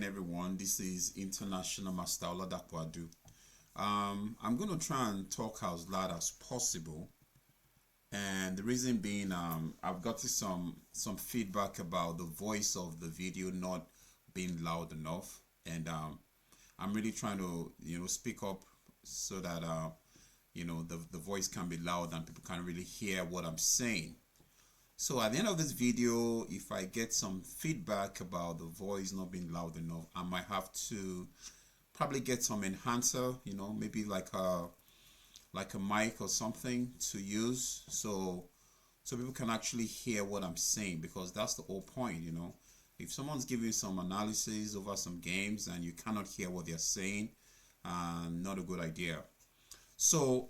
everyone. This is International Master Oladapo. I'm going to try and talk as loud as possible, and the reason being, I've gotten some feedback about the voice of the video not being loud enough, and I'm really trying to speak up so that the voice can be loud and people can really hear what I'm saying. So at the end of this video, if I get some feedback about the voice not being loud enough, I might have to probably get some enhancer, maybe like a mic or something to use, so people can actually hear what I'm saying, because that's the whole point. If someone's giving some analysis over some games and you cannot hear what they're saying, not a good idea. So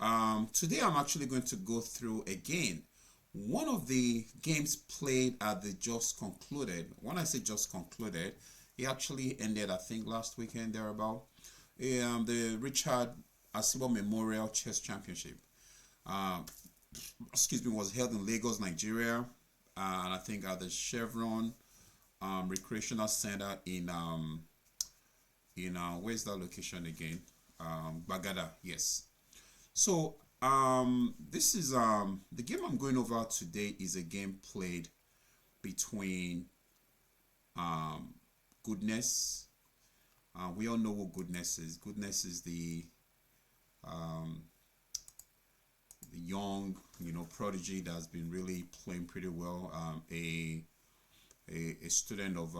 today I'm actually going to go through again one of the games played at the just concluded. When I say just concluded, it actually ended, I think, last weekend thereabout. The Richard Asibor Memorial Chess Championship. Was held in Lagos, Nigeria, and I think at the Chevron Recreational Center in where's that location again? Bagada, yes. So this is the game I'm going over today is a game played between Goodness. We all know what Goodness is. Goodness is the young prodigy that's been really playing pretty well. A student of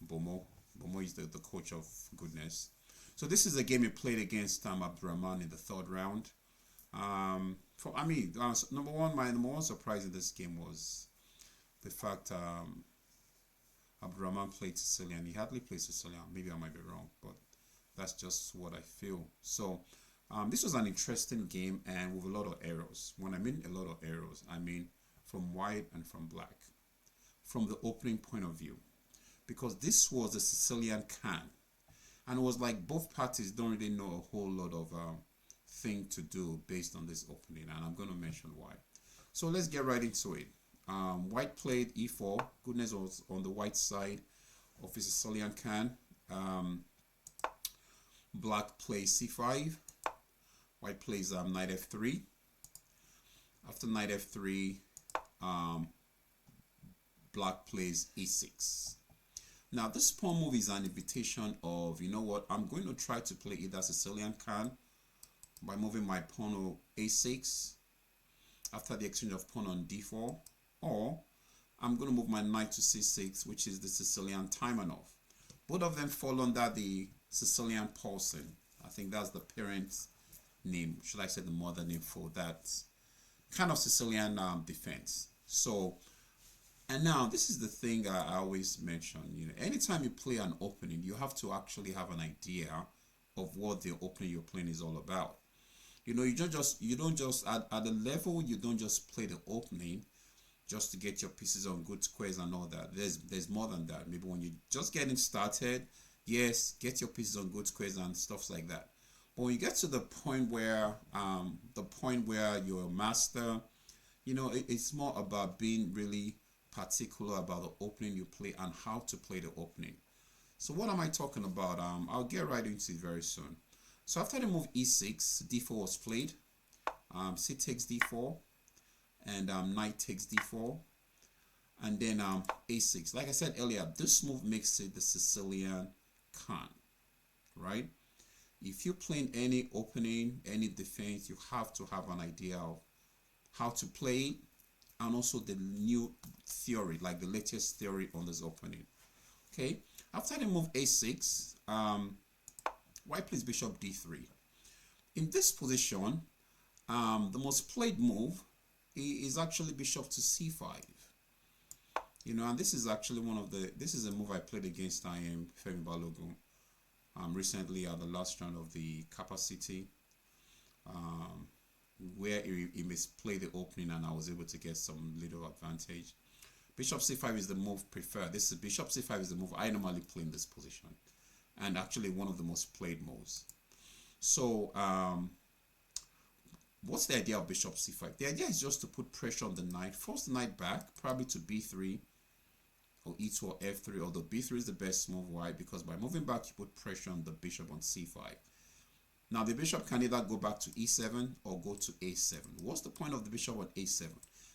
Bomo. Bomo is the coach of Goodness. So this is a game he played against Abdulrahman in the third round. Number one, my number one surprise in this game was the fact Abdulrahman played Sicilian. He hardly played Sicilian. Maybe I might be wrong, but that's just what I feel. So this was an interesting game and with a lot of errors. When I mean a lot of errors, I mean from white and from black, from the opening point of view, because this was a Sicilian can, and it was like both parties don't really know a whole lot of thing to do based on this opening, and I'm going to mention why. So let's get right into it. White played e4. Goodness was on the white side of his Sicilian can. Black plays c5. White plays knight f3. After knight f3, black plays e6. Now this pawn move is an invitation of, I'm going to try to play either Sicilian can by moving my pawn to a6 after the exchange of pawn on d4, or I'm going to move my knight to c6, which is the Sicilian Taimanov. Both of them fall under the Sicilian Paulsen. I think that's the parent name, should I say the mother name for that kind of Sicilian defense. So, and now this is the thing I always mention, anytime you play an opening, you have to actually have an idea of what the opening you're playing is all about. You don't just at the level, you don't just play the opening just to get your pieces on good squares and all that. There's more than that. Maybe when you're just getting started, yes, get your pieces on good squares and stuff like that. But when you get to the point where you're a master, it's more about being really particular about the opening you play and how to play the opening. So what am I talking about? I'll get right into it very soon. So after the move e6, d4 was played. C takes d4, and knight takes d4, and then a6. Like I said earlier, this move makes it the Sicilian can, right? If you're playing any opening, any defense, you have to have an idea of how to play it, and also the new theory, like the latest theory on this opening. Okay, after the move a6, white plays bishop d3. In this position, the most played move is actually bishop to c5. And this is actually this is a move I played against Femi Balogun recently at the last round of the capacity, where he misplayed the opening and I was able to get some little advantage. Bishop c5 is the move preferred. Bishop c5 is the move I normally play in this position, and actually one of the most played moves. So what's the idea of bishop c5? The idea is just to put pressure on the knight, force the knight back, probably to b3, or e2 or f3, although b3 is the best move. Why? Because by moving back, you put pressure on the bishop on c5. Now the bishop can either go back to e7 or go to a7. What's the point of the bishop on a7?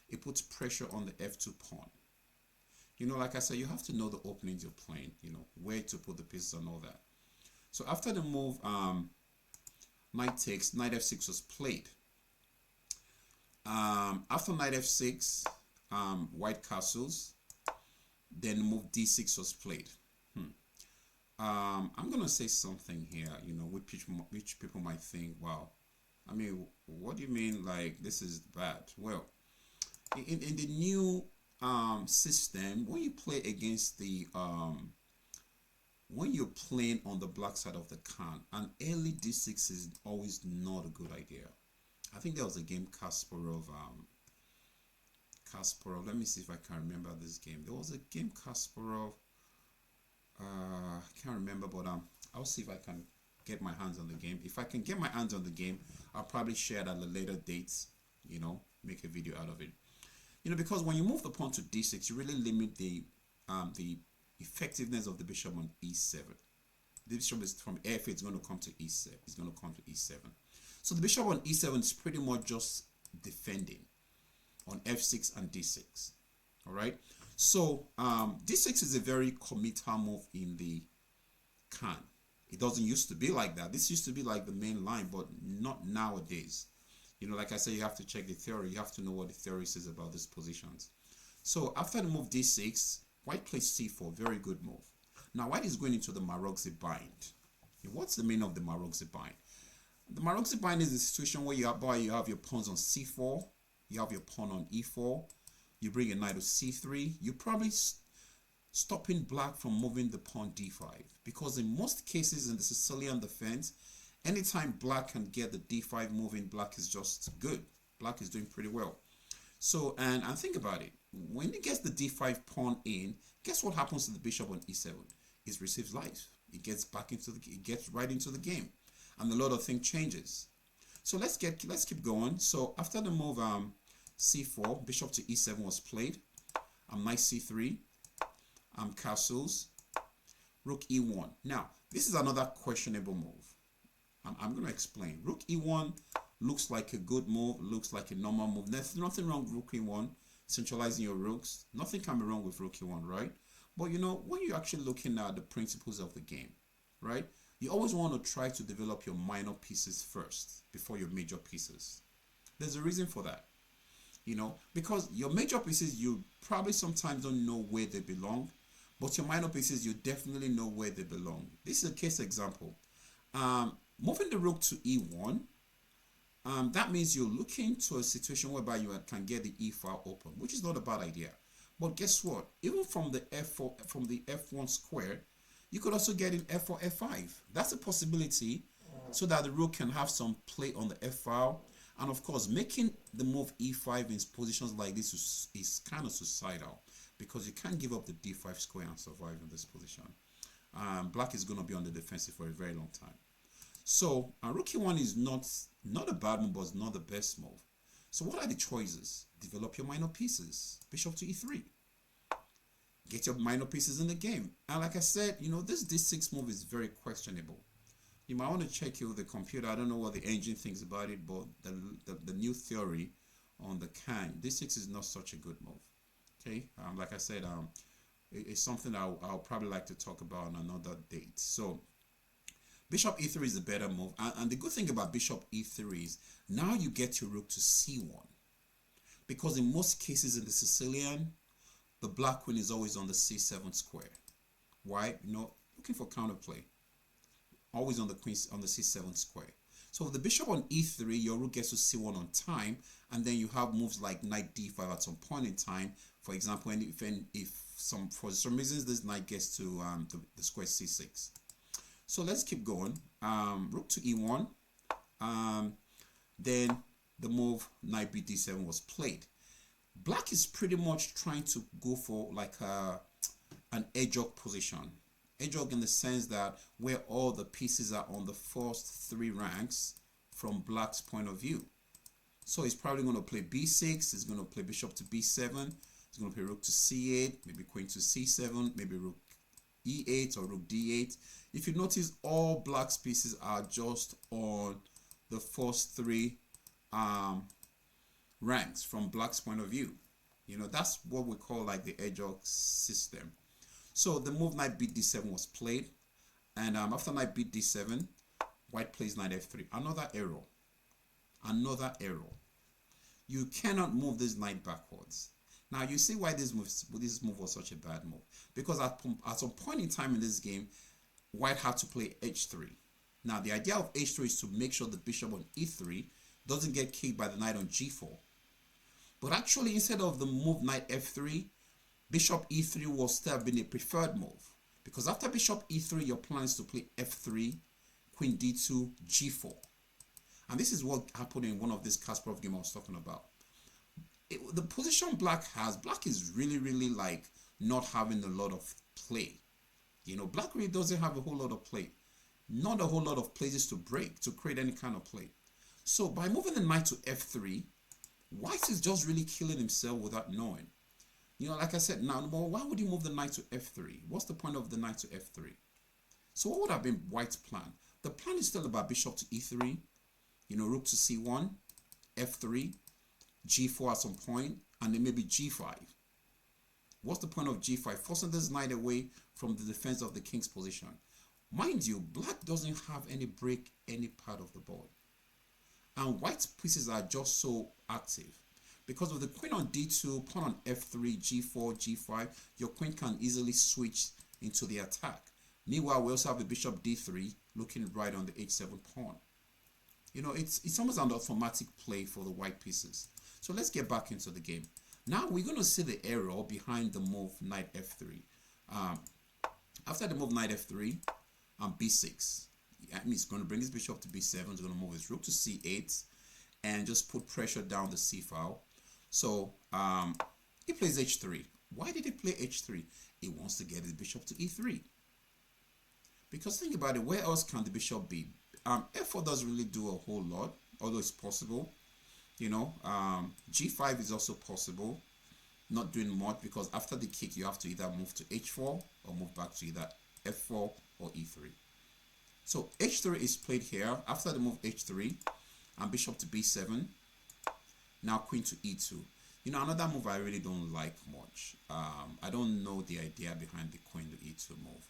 It puts pressure on the f2 pawn. You know, like I said, you have to know the openings you're playing, you know, where to put the pieces and all that. So after the move, knight takes, knight f6 was played. After knight f6, white castles, then move d6 was played. I'm gonna say something here, you know, which people might think, wow, I mean, what do you mean, like, this is bad? Well, in the new system, when you play against the when you're playing on the black side of the Khan, an early d6 is always not a good idea. I think there was a game Kasparov, let me see if I can remember this game. There was a game Kasparov, I can't remember, but I'll see if I can get my hands on the game. If I can get my hands on the game, I'll probably share it at a later date, you know, make a video out of it. You know, because when you move the pawn to d6, you really limit the effectiveness of the bishop on e7. The bishop is from f8, it's going to come to e7. It's going to come to e7. So the bishop on e7 is pretty much just defending on f6 and d6. All right. So d6 is a very committal move in the Khan. It doesn't used to be like that. This used to be like the main line, but not nowadays. You know, like I said, you have to check the theory. You have to know what the theory says about these positions. So after the move d6, white plays c4. Very good move. Now white is going into the Maroczy bind. What's the meaning of the Maroczy bind? The Maroczy bind is a situation where you have your pawns on c4, you have your pawn on e4, you bring a knight to c3. You're probably stopping black from moving the pawn d5, because in most cases in the Sicilian defense, anytime black can get the d5 moving, black is just good. Black is doing pretty well. So, and think about it. When it gets the d5 pawn in, guess what happens to the bishop on e7? It receives life. It gets back into it gets right into the game, and a lot of things changes. So let's keep going. So after the move c4, bishop to e7 was played. Knight c3, castles, rook e1. Now this is another questionable move. I'm going to explain. Rook e1 looks like a good move, looks like a normal move. There's nothing wrong with rook e1, centralizing your rooks. Nothing can be wrong with rook e1, right? But you know, when you're actually looking at the principles of the game, right, you always want to try to develop your minor pieces first before your major pieces. There's a reason for that, you know, because your major pieces, you probably sometimes don't know where they belong, but your minor pieces, you definitely know where they belong. This is a case example. Moving the rook to e1, that means you're looking to a situation whereby you can get the e file open, which is not a bad idea. But guess what? Even from the f1 square, you could also get in f4, f5. That's a possibility, so that the rook can have some play on the f file. And of course, making the move e5 in positions like this is kind of suicidal, because you can't give up the d5 square and survive in this position. Black is going to be on the defensive for a very long time. So rook e1 is not a bad move, but it's not the best move. So what are the choices? Develop your minor pieces. Bishop to e3. Get your minor pieces in the game. And like I said, you know, this d6 move is very questionable. You might want to check it with the computer. I don't know what the engine thinks about it, but the new theory on the Khan, d6 is not such a good move. Okay, like I said, it's something I'll probably like to talk about on another date. So bishop e3 is a better move, and the good thing about bishop e3 is now you get your rook to c1, because in most cases in the Sicilian, the black queen is always on the c7 square. Why? You know, looking for counterplay, always on the queen on the c7 square. So with the bishop on e3, your rook gets to c1 on time, and then you have moves like knight d5 at some point in time. For example, if for some reasons this knight gets to the square c6. So let's keep going. Rook to e1. Then the move knight b d7 was played. Black is pretty much trying to go for like an edge-up position. Edge-up in the sense that where all the pieces are on the first three ranks from black's point of view. So he's probably going to play b6. He's going to play bishop to b7. It's going to play rook to c8, maybe queen to c7, maybe rook e8 or rook d8. If you notice, all black's pieces are just on the first three ranks from black's point of view. You know, that's what we call like the hedgehog system. So the move knight beat d7 was played, and after knight beat d7, white plays knight f3. Another error. Another error. You cannot move this knight backwards. Now you see why this move was such a bad move. Because at some point in time in this game, white had to play h3. Now the idea of h3 is to make sure the bishop on e3 doesn't get kicked by the knight on g4. But actually, instead of the move knight f3, bishop e3 will still have been a preferred move. Because after bishop e3, your plan is to play f3, queen d2, g4. And this is what happened in one of these Kasparov games I was talking about. The position black is really like not having a lot of play. You know, black really doesn't have a whole lot of play. Not a whole lot of places to break, to create any kind of play. So by moving the knight to f3, white is just really killing himself without knowing. You know, like I said, now, well, why would he move the knight to f3? What's the point of the knight to f3? So what would have been white's plan? The plan is still about bishop to e3, you know, rook to c1, f3, g4 at some point, and then maybe g5. What's the point of g5? Forcing this knight away from the defense of the king's position. Mind you, black doesn't have any break any part of the board. And white's pieces are just so active. Because with the queen on d2, pawn on f3, g4, g5, your queen can easily switch into the attack. Meanwhile, we also have the bishop d3 looking right on the h7 pawn. You know, it's almost an automatic play for the white pieces. So let's get back into the game. Now we're going to see the error behind the move knight f3. After the move knight f3 and b6, I mean, it's going to bring his bishop to b7. It's going to move his rook to c8 and just put pressure down the c file. So he plays h3. Why did he play h3? He wants to get his bishop to e3. Because think about it, where else can the bishop be? f4 doesn't really do a whole lot, although it's possible. You know, g5 is also possible. Not doing much because after the kick, you have to either move to h4 or move back to either f4 or e3. So h3 is played here. After the move h3 and bishop to b7, now queen to e2. You know, another move I really don't like much. I don't know the idea behind the queen to e2 move.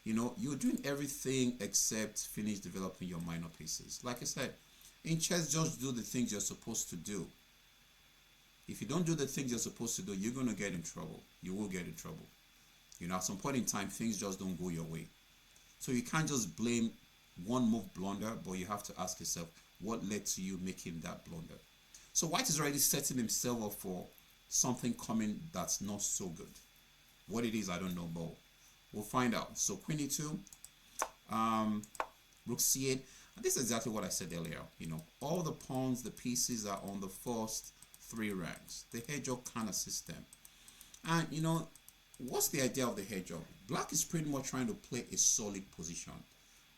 You know, you're doing everything except finish developing your minor pieces. Like I said, in chess, just do the things you're supposed to do. If you don't do the things you're supposed to do, you're going to get in trouble. You will get in trouble. You know, at some point in time, things just don't go your way. So you can't just blame one move blunder, but you have to ask yourself, what led to you making that blunder? So white is already setting himself up for something coming that's not so good. What it is, I don't know, but we'll find out. So queen e2, rook c8. And this is exactly what I said earlier. You know, all the pawns, the pieces are on the first three ranks. The hedgehog kind of system. And, you know, what's the idea of the hedgehog? Black is pretty much trying to play a solid position.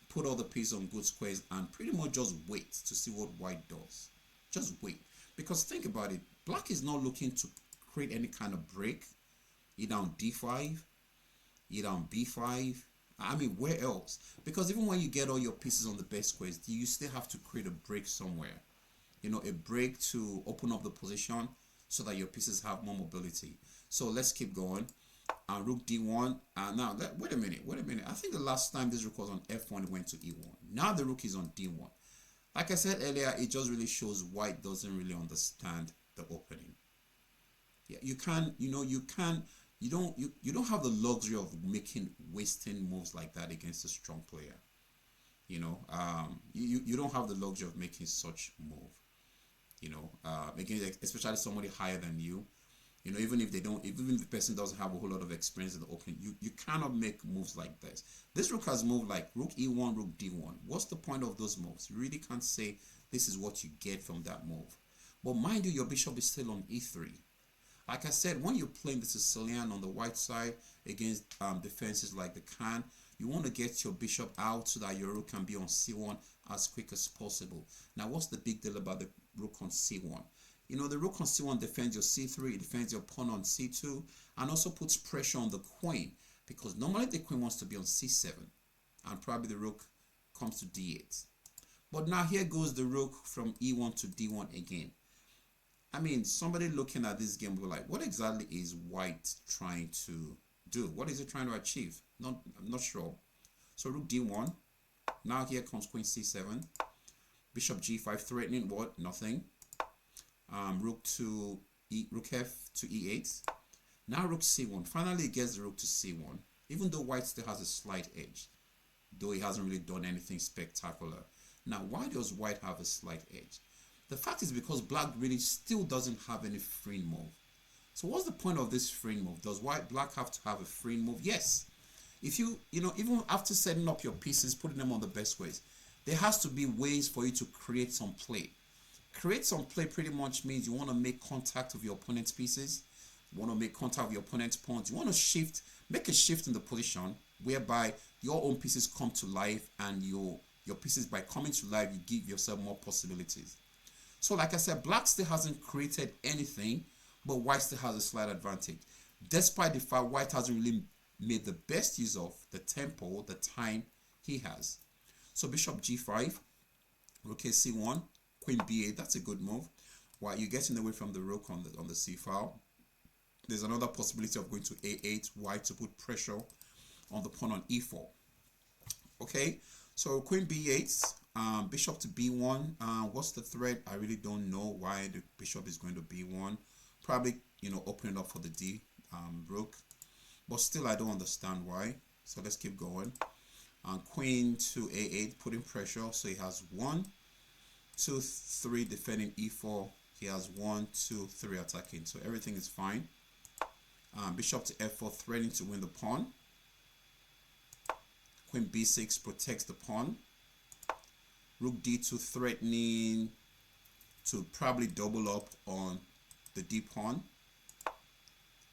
Put all the pieces on good squares and pretty much just wait to see what white does. Just wait. Because think about it. Black is not looking to create any kind of break. Either on d5, either on b5. I mean, where else? Because even when you get all your pieces on the best squares, you still have to create a break somewhere. You know, a break to open up the position so that your pieces have more mobility. So let's keep going. Rook d1. Now, wait a minute. I think the last time this rook was on f1, it went to e1. Now the rook is on d1. Like I said earlier, it just really shows white doesn't really understand the opening. Yeah, you don't have the luxury of wasting moves like that against a strong player. You know, you don't have the luxury of making such move. You know, against especially somebody higher than you. You know, even if the person doesn't have a whole lot of experience in the opening, you cannot make moves like this. This rook has moved like rook e1, rook d1. What's the point of those moves? You really can't say this is what you get from that move. But mind you, your bishop is still on e3. Like I said, when you're playing the Sicilian on the white side against defenses like the Khan, you want to get your bishop out so that your rook can be on c1 as quick as possible. Now, what's the big deal about the rook on c1? You know, the rook on c1 defends your c3, it defends your pawn on c2, and also puts pressure on the queen, because normally the queen wants to be on c7, and probably the rook comes to d8. But now here goes the rook from e1 to d1 again. I mean, somebody looking at this game will be like, what exactly is white trying to do? What is it trying to achieve? I'm not sure. So rook d1. Now here comes queen c7. Bishop g5 threatening what? Nothing. Rook f to e8. Now rook c1. Finally it gets the rook to c1. Even though white still has a slight edge, though he hasn't really done anything spectacular. Now why does white have a slight edge? The fact is because black really still doesn't have any free move. So what's the point of this free move? Does black have to have a free move? Yes. If you know, even after setting up your pieces, putting them on the best ways, there has to be ways for you to create some play. Create some play pretty much means you want to make contact with your opponent's pieces. You want to make contact with your opponent's pawns. You want to make a shift in the position whereby your own pieces come to life, and your pieces, by coming to life, you give yourself more possibilities. So like I said, black still hasn't created anything, but white still has a slight advantage. Despite the fact white hasn't really made the best use of the tempo, the time he has. So bishop g5, rook c1, queen b8, that's a good move. While you're getting away from the rook on the c file, there's another possibility of going to a8, white to put pressure on the pawn on e4. Okay, so queen b8, bishop to b1. What's the threat? I really don't know why the bishop is going to b1. Probably, you know, opening up for the d rook, but still I don't understand why. So let's keep going. Queen to a8, putting pressure. So he has 1, 2, 3 defending e4. He has 1, 2, 3 attacking. So everything is fine. Bishop to f4, threatening to win the pawn. Queen b6 protects the pawn. Rook d2 threatening to probably double up on the d pawn.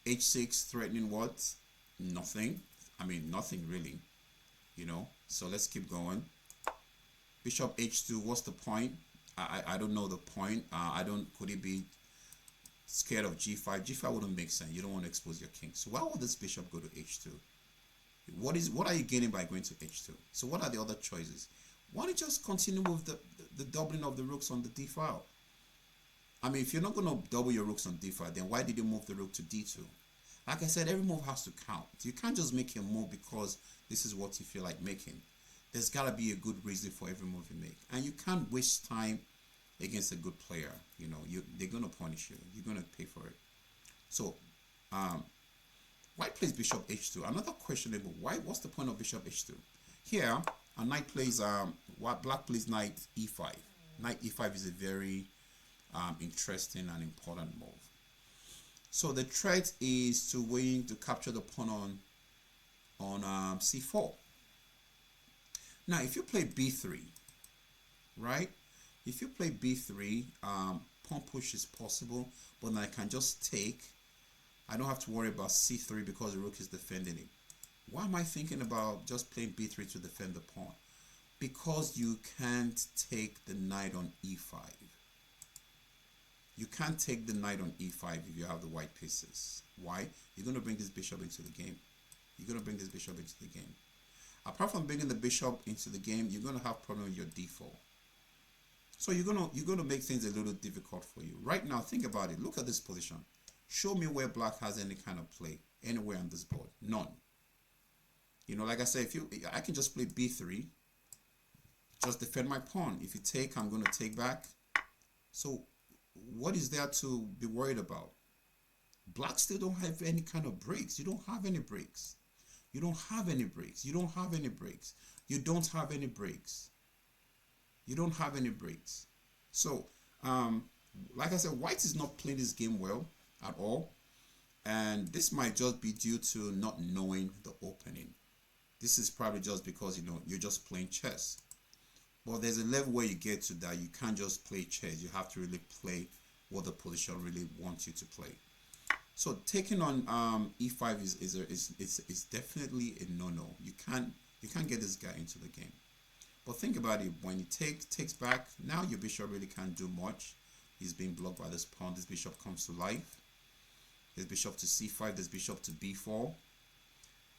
h6 threatening what? Nothing. I mean, nothing really, you know. So let's keep going. Bishop h2, what's the point? I don't know the point. Could it be scared of g5? G5 wouldn't make sense. You don't want to expose your king. So why would this bishop go to h2? What are you gaining by going to h2? So what are the other choices? Why don't you just continue with the doubling of the rooks on the d file? I mean, if you're not going to double your rooks on d file, then why did you move the rook to d2? Like I said, every move has to count. You can't just make a move because this is what you feel like making. There's got to be a good reason for every move you make. And you can't waste time against a good player. You know, they're going to punish you. You're going to pay for it. So, white plays bishop h2. Another questionable. What's the point of bishop h2? Here, a knight plays black plays knight e5. Knight e5 is a very interesting and important move. So the threat is to win, to capture the pawn on c4. Now, if you play b3, right? If you play b3, pawn push is possible, but then I can just take. I don't have to worry about c3 because the rook is defending it. Why am I thinking about just playing b3 to defend the pawn? Because you can't take the knight on e5. You can't take the knight on e5 if you have the white pieces. Why? You're going to bring this bishop into the game. You're going to bring this bishop into the game. Apart from bringing the bishop into the game, you're going to have problem with your d4. So you're going to make things a little difficult for you. Right now, think about it. Look at this position. Show me where black has any kind of play anywhere on this board. None. You know, like I said, I can just play b3, just defend my pawn. If you take, I'm going to take back. So what is there to be worried about? Black still don't have any kind of breaks. You don't have any breaks. You don't have any breaks. You don't have any breaks. You don't have any breaks. You don't have any breaks. So, like I said, white is not playing this game well at all. And this might just be due to not knowing the opening. This is probably just because, you know, you're just playing chess. But there's a level where you get to that you can't just play chess. You have to really play what the position really wants you to play. So taking on e5 is definitely a no-no. You can't get this guy into the game. But think about it. When you takes back, now your bishop really can't do much. He's being blocked by this pawn. This bishop comes to life. This bishop to c5. This bishop to b4.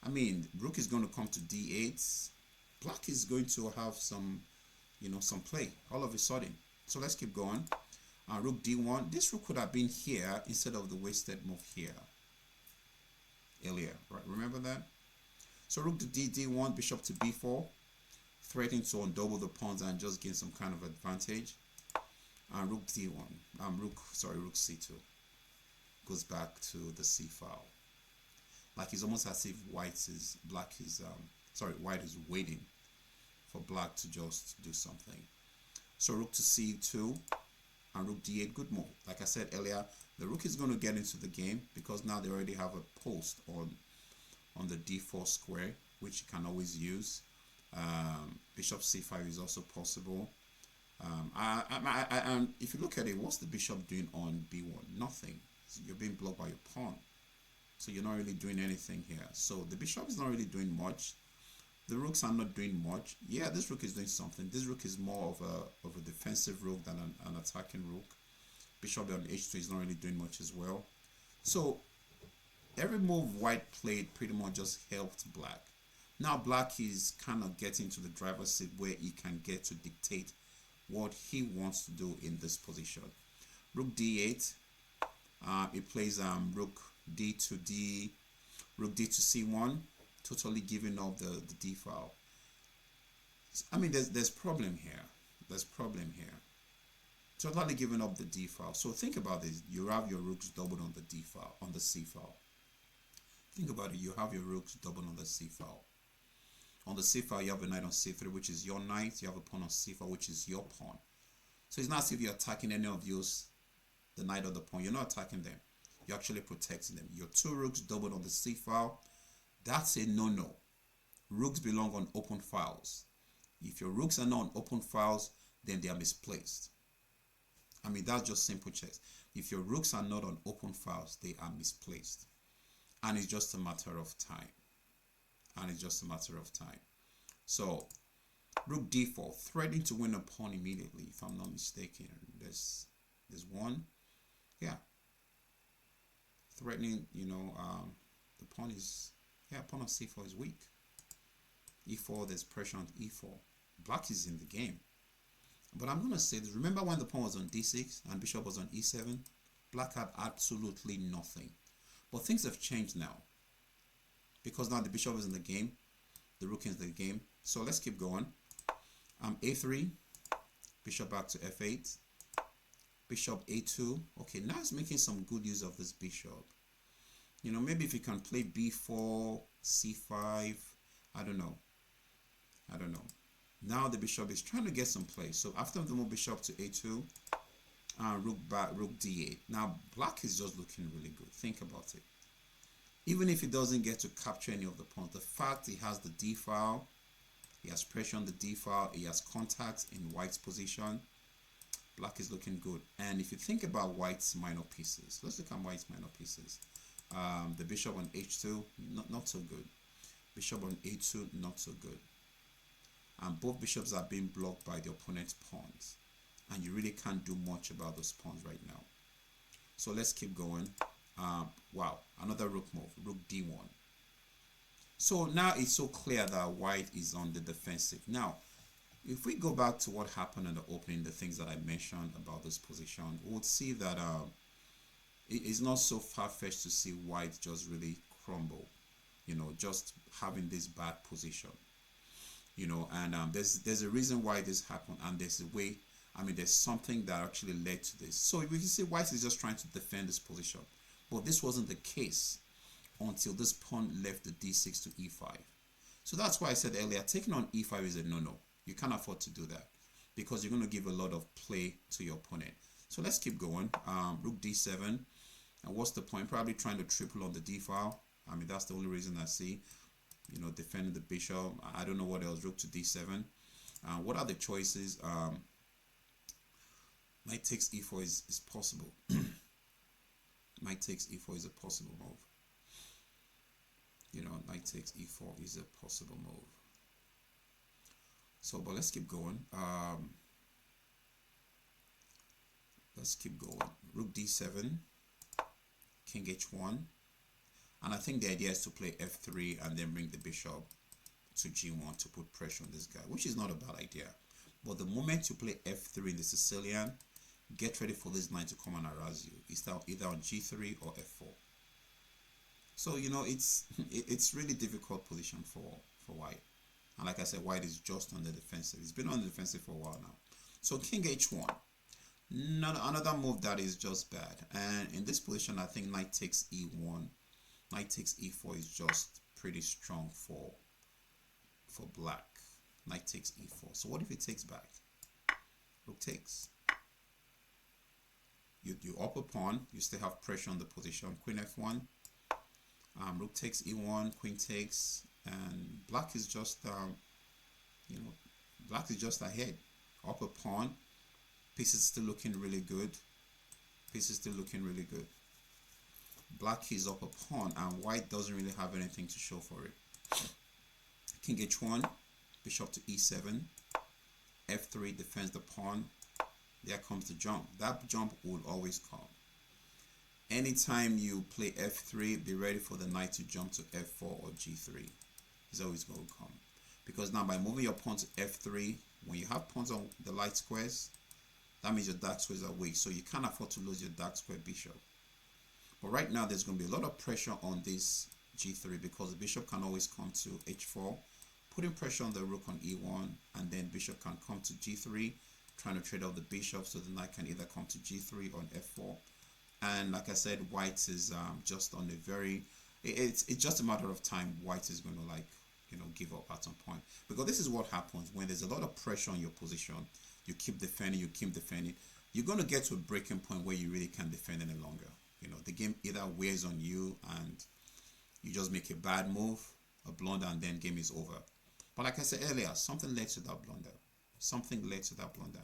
I mean, rook is going to come to d8. Black is going to have some, some play all of a sudden. So let's keep going. Rook d1. This rook could have been here instead of the wasted move here earlier, right? Remember that? So rook to d1, bishop to b4, threatening to undouble the pawns and just gain some kind of advantage. Rook d1, rook c2 goes back to the c file. Like it's almost as if white is waiting for black to just do something. So rook to c2 and rook d8, good move. Like I said earlier, the rook is going to get into the game because now they already have a post on the d4 square, which you can always use. Bishop c5 is also possible. If you look at it, what's the bishop doing on b1? Nothing. You're being blocked by your pawn, so you're not really doing anything here. So the bishop is not really doing much. The rooks are not doing much. Yeah, this rook is doing something. This rook is more of a defensive rook than an attacking rook. Bishop on h2 is not really doing much as well. So every move white played pretty much just helped black. Now black is kind of getting to the driver's seat where he can get to dictate what he wants to do in this position. Rook d8. It plays rook d to c1, totally giving up the d file. I mean, there's problem here. There's problem here. Totally giving up the d file. So think about this. You have your rooks doubled on the d file, on the c file. Think about it. You have your rooks doubled on the c file. On the c file, you have a knight on c3, which is your knight. You have a pawn on c4, which is your pawn. So it's not as if you're attacking any of yours, the knight or the pawn. You're not attacking them. You're actually protecting them. Your two rooks doubled on the c file. That's a no-no. Rooks belong on open files. If your rooks are not on open files, then they are misplaced. I mean, that's just simple chess. If your rooks are not on open files, they are misplaced. And it's just a matter of time. So, rook d4, threatening to win a pawn immediately, if I'm not mistaken. There's one. Yeah. Threatening, the pawn is, pawn on c4 is weak. e4, there's pressure on e4. Black is in the game. But I'm going to say this. Remember when the pawn was on d6 and bishop was on e7? Black had absolutely nothing. But things have changed now. Because now the bishop is in the game. The rook is in the game. So let's keep going. A3. Bishop back to f8. Bishop a2. Okay, now it's making some good use of this bishop. Maybe if you can play b4, c5. I don't know. Now the bishop is trying to get some play. So after the move bishop to a2, rook d8. Now black is just looking really good. Think about it. Even if he doesn't get to capture any of the pawns, the fact he has the d file, he has pressure on the d file, he has contacts in white's position, black is looking good. And if you think about white's minor pieces, let's look at white's minor pieces. The bishop on h2, not so good. Bishop on a2, not so good. And both bishops are being blocked by the opponent's pawns. And you really can't do much about those pawns right now. So let's keep going. Wow, another rook move, rook d1. So now it's so clear that white is on the defensive. Now, if we go back to what happened in the opening, the things that I mentioned about this position, we'll see that it's not so far-fetched to see white just really crumble, just having this bad position. And there's a reason why this happened, and there's a way, there's something that actually led to this. So we can see white is just trying to defend this position. But this wasn't the case until this pawn left the d6 to e5. So that's why I said earlier, taking on e5 is a no-no. You can't afford to do that because you're going to give a lot of play to your opponent. So let's keep going. Rook d7. And what's the point? Probably trying to triple on the d file. That's the only reason I see. Defending the bishop. I don't know what else. Rook to d7. What are the choices? Knight takes e4 is possible. Knight takes e4 is a possible move. Knight takes e4 is a possible move. So, but let's keep going. Let's keep going. Rook d7, king h1, and I think the idea is to play f3 and then bring the bishop to g1 to put pressure on this guy, which is not a bad idea. But the moment you play f3 in the Sicilian, get ready for this knight to come and harass you. It's either on g3 or f4. So you know it's really difficult position for white. And like I said, white is just on the defensive. It's been on the defensive for a while now. So king h1. Another move that is just bad. And in this position, I think knight takes e1, knight takes e4 is just pretty strong for black. Knight takes e4. So what if it takes back? Rook takes. You up a pawn. You still have pressure on the position. Queen f1. Rook takes e1. Queen takes, and black is just black is just ahead. Up a pawn. Piece is still looking really good. Piece is still looking really good. Black is up a pawn, and white doesn't really have anything to show for it. King h1, bishop to e7, f3 defends the pawn. There comes the jump. That jump will always come. Anytime you play f3, be ready for the knight to jump to f4 or g3. It's always going to come. Because now by moving your pawn to f3, when you have pawns on the light squares, that means your dark squares are weak. So you can't afford to lose your dark square bishop. But right now there's going to be a lot of pressure on this g3 because the bishop can always come to h4, putting pressure on the rook on e1, and then bishop can come to g3, trying to trade off the bishop so the knight can either come to g3 or on f4. And like I said, white is just on a very, it's just a matter of time. White is going to give up at some point, because this is what happens when there's a lot of pressure on your position. You keep defending, you're going to get to a breaking point where you really can't defend any longer. The game either wears on you and you just make a bad move, a blunder, and then game is over. But like I said earlier, something led to that blunder.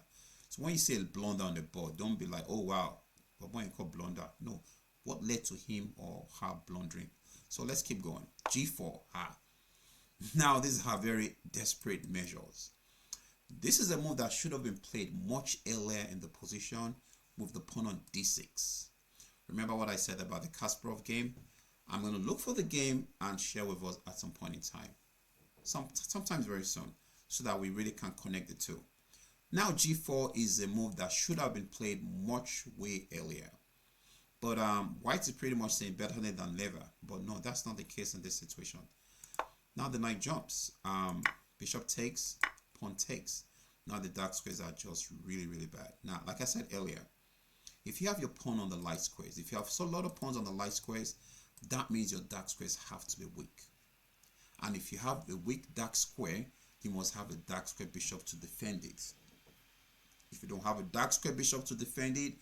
So when you see a blunder on the board, don't be like, oh wow, but when you call blunder, no, what led to him or her blundering? So let's keep going. g4. Now these are very desperate measures. This is a move that should have been played much earlier in the position with the pawn on d6. Remember what I said about the Kasparov game? I'm going to look for the game and share with us at some point in time. Sometimes very soon, so that we really can connect the two. Now g4 is a move that should have been played much way earlier. But white is pretty much saying better than never. But no, that's not the case in this situation. Now the knight jumps. Bishop takes, pawn takes. Now the dark squares are just really, really bad. Now, like I said earlier, if you have your pawn on the light squares, if you have a lot of pawns on the light squares, that means your dark squares have to be weak. And if you have a weak dark square, you must have a dark square bishop to defend it. If you don't have a dark square bishop to defend it,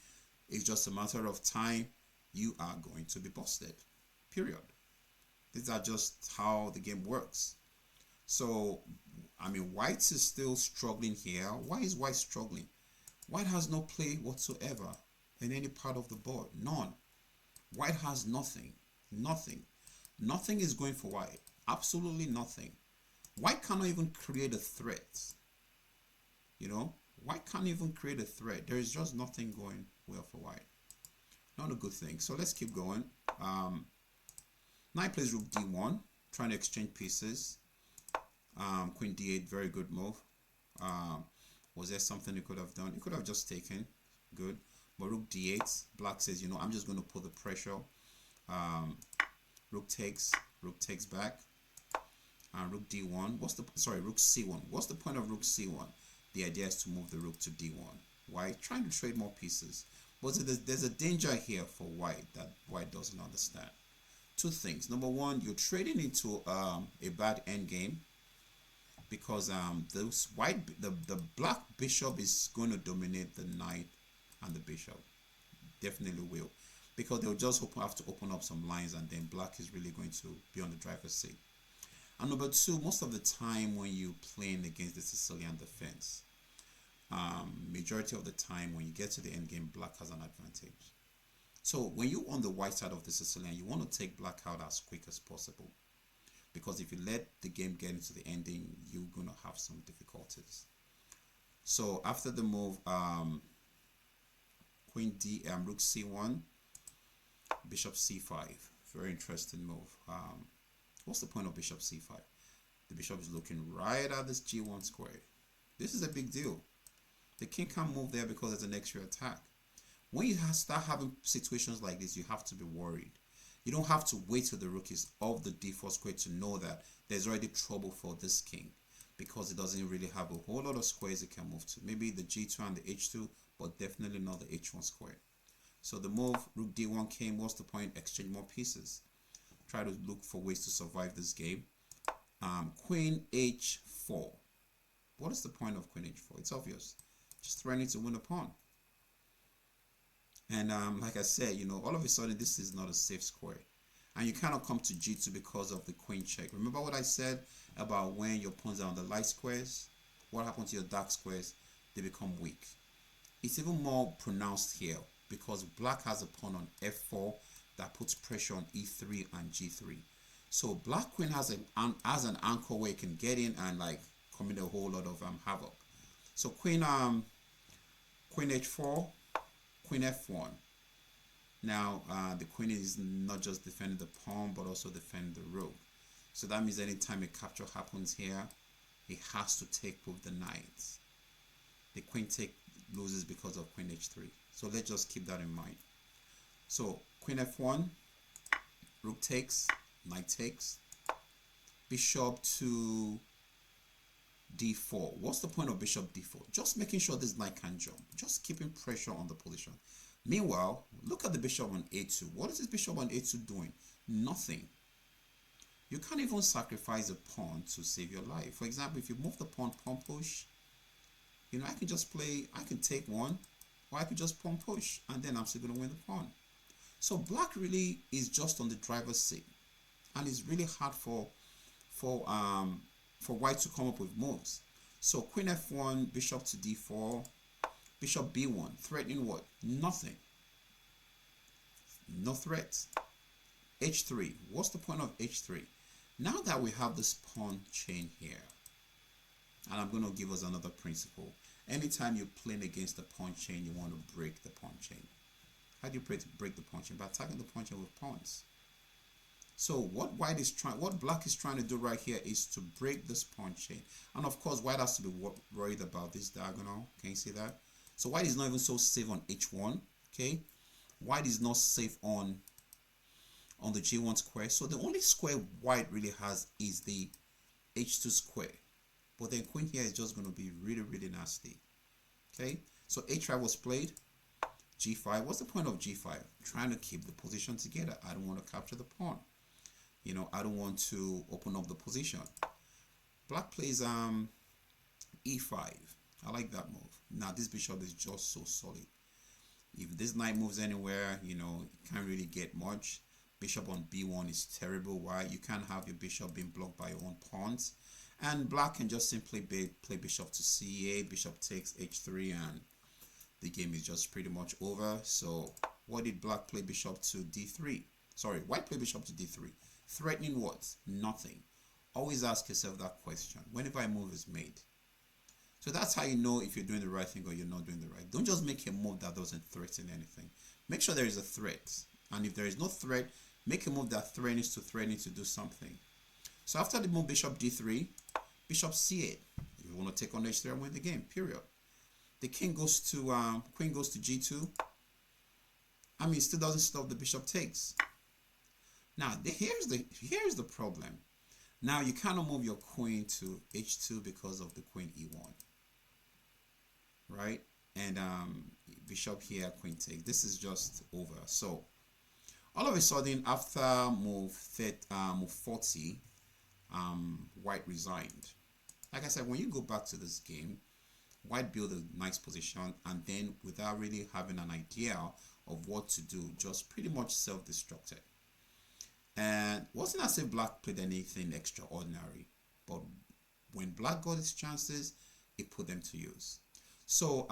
it's just a matter of time. You are going to be busted. Period. These are just how the game works. So, I mean, white is still struggling here. Why is white struggling? White has no play whatsoever in any part of the board. None. White has nothing. Nothing is going for white. Absolutely nothing. White cannot even create a threat. White can't even create a threat. There is just nothing going well for white. Not a good thing. So let's keep going. Knight plays rook d1, trying to exchange pieces. Queen d8, very good move. Was there something he could have done? He could have just taken. Good. But rook d8, black says, I'm just going to put the pressure. Rook takes back. Rook d1. Rook c1. What's the point of rook c1? The idea is to move the rook to d1. White trying to trade more pieces. But there's a danger here for white that white doesn't understand. Two things. Number one, you're trading into a bad endgame, because the black bishop is going to dominate the knight and the bishop. Definitely will, because they'll just have to open up some lines, and then black is really going to be on the driver's seat. And number two, most of the time when you're playing against the Sicilian defense, majority of the time when you get to the end game, black has an advantage. So when you're on the white side of the Sicilian, you want to take black out as quick as possible, because if you let the game get into the ending, you're going to have some difficulties. So after the move, rook c1, bishop c5. Very interesting move. What's the point of bishop c5? The bishop is looking right at this g1 square. This is a big deal. The king can't move there because there's an extra attack. When you start having situations like this, you have to be worried. You don't have to wait till the rook is off the d4 square to know that there's already trouble for this king, because it doesn't really have a whole lot of squares it can move to. Maybe the g2 and the h2, but definitely not the h1 square. So the move rook d1 came. What's the point? Exchange more pieces. Try to look for ways to survive this game. Queen h4. What is the point of queen h4? It's obvious. Just threatening to win a pawn. And like I said, all of a sudden this is not a safe square. And you cannot come to g2 because of the queen check. Remember what I said about when your pawns are on the light squares? What happens to your dark squares? They become weak. It's even more pronounced here because black has a pawn on f4 that puts pressure on e3 and g3. So black queen has an anchor where it can get in and like commit a whole lot of havoc. So queen h4, queen f1. Now the queen is not just defending the pawn but also defending the rook. So that means anytime a capture happens here, it has to take both the knights. The queen loses because of queen h3. So let's just keep that in mind. So queen f1, rook takes, knight takes, bishop to d4. What's the point of bishop d4? Just making sure this knight can jump. Just keeping pressure on the position. Meanwhile, look at the bishop on a2. What is this bishop on a2 doing? Nothing. You can't even sacrifice a pawn to save your life. For example, if you move the pawn push, I can just play, I can take one, or I could just pawn push, and then I'm still going to win the pawn. So black really is just on the driver's seat, and it's really hard for white to come up with moves. So queen f1, bishop to d4, bishop b1, threatening what? Nothing. No threat. h3. What's the point of h3? Now that we have this pawn chain here, and I'm going to give us another principle. Anytime you're playing against the pawn chain, you want to break the pawn chain. How do you break the pawn chain? By attacking the pawn chain with pawns. So what black is trying to do right here is to break this pawn chain. And of course, white has to be worried about this diagonal. Can you see that? So white is not even so safe on h1. Okay, white is not safe on the g1 square. So the only square white really has is the h2 square. But then queen here is just going to be really, really nasty. Okay, so h5 was played. g5. What's the point of g5? Trying to keep the position together. I don't want to capture the pawn. I don't want to open up the position. Black plays e5. I like that move. Now this bishop is just so solid. If this knight moves anywhere, you can't really get much. Bishop on b1 is terrible. Why? You can't have your bishop being blocked by your own pawns. And black can just simply play bishop to c8, bishop takes h3, and the game is just pretty much over. So what did black play? Bishop to d3. Sorry, white play bishop to d3. Threatening what? Nothing. Always ask yourself that question whenever a move is made. So that's how you know if you're doing the right thing or you're not doing the right. Don't just make a move that doesn't threaten anything. Make sure there is a threat. And if there is no threat, make a move that threatens to do something. So after the move bishop d3, bishop c8. You want to take on h3 and win the game, period. The king goes to queen goes to g2. I mean, it still doesn't stop the bishop takes. Now here's the problem. Now you cannot move your queen to h2 because of the queen e1, right? And bishop here, queen takes. This is just over. So all of a sudden, after move 40, white resigned. Like I said, when you go back to this game, white built a nice position, and then without really having an idea of what to do, just pretty much self-destructed. And it wasn't as if black played anything extraordinary, but when black got its chances, it put them to use. So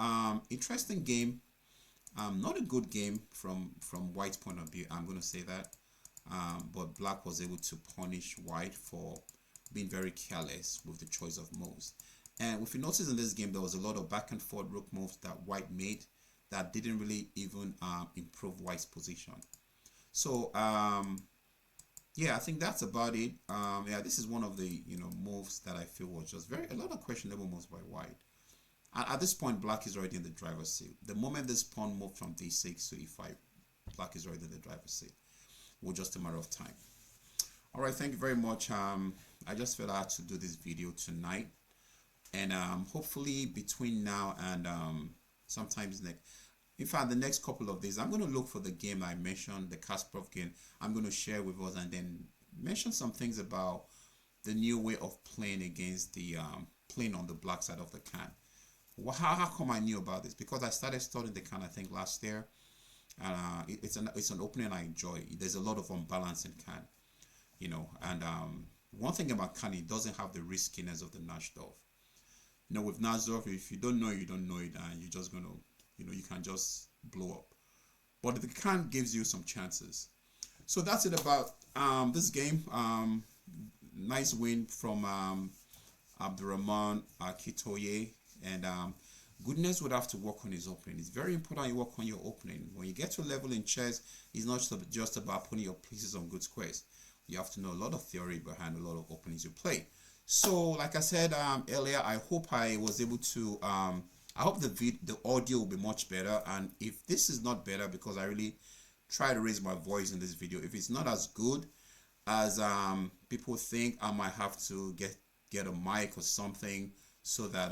interesting game. Not a good game from white's point of view, I'm going to say that. But black was able to punish white for being very careless with the choice of moves. And if you notice in this game, there was a lot of back and forth rook moves that white made that didn't really even improve white's position. So yeah, I think that's about it. Yeah, this is one of the moves that I feel was just a lot of questionable moves by white. At this point, black is already in the driver's seat. The moment this pawn moved from d6 to e5, black is already in the driver's seat. We're just a matter of time. All right, thank you very much. I just felt I had to do this video tonight, and hopefully between now and sometimes next, in fact, the next couple of days, I'm going to look for the game I mentioned, the Kasparov game. I'm going to share with us and then mention some things about the new way of playing against the playing on the black side of the can. How come I knew about this? Because I started studying the can, I think, last year. It's an opening I enjoy. There's a lot of unbalance in can, and one thing about can, it doesn't have the riskiness of the Nashdorf. With Nashdorf, if you don't know it, you don't know it, and you're just gonna, you can just blow up. But the can gives you some chances. So that's it about this game. Nice win from Abdulrahman, Akintoye, and Goodness would have to work on his opening. It's very important you work on your opening. When you get to a level in chess, it's not just about putting your pieces on good squares. You have to know a lot of theory behind a lot of openings you play. So, like I said earlier, I hope I was able to. I hope the audio will be much better. And if this is not better, because I really try to raise my voice in this video, if it's not as good as people think, I might have to get a mic or something so that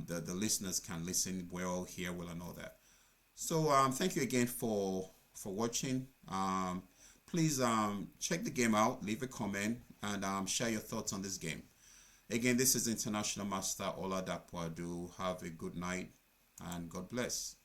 the listeners can listen well, hear well, and all that. So thank you again for watching. Please check the game out, leave a comment, and share your thoughts on this game. Again, this is International Master Ola Dakpadu. Have a good night and God bless.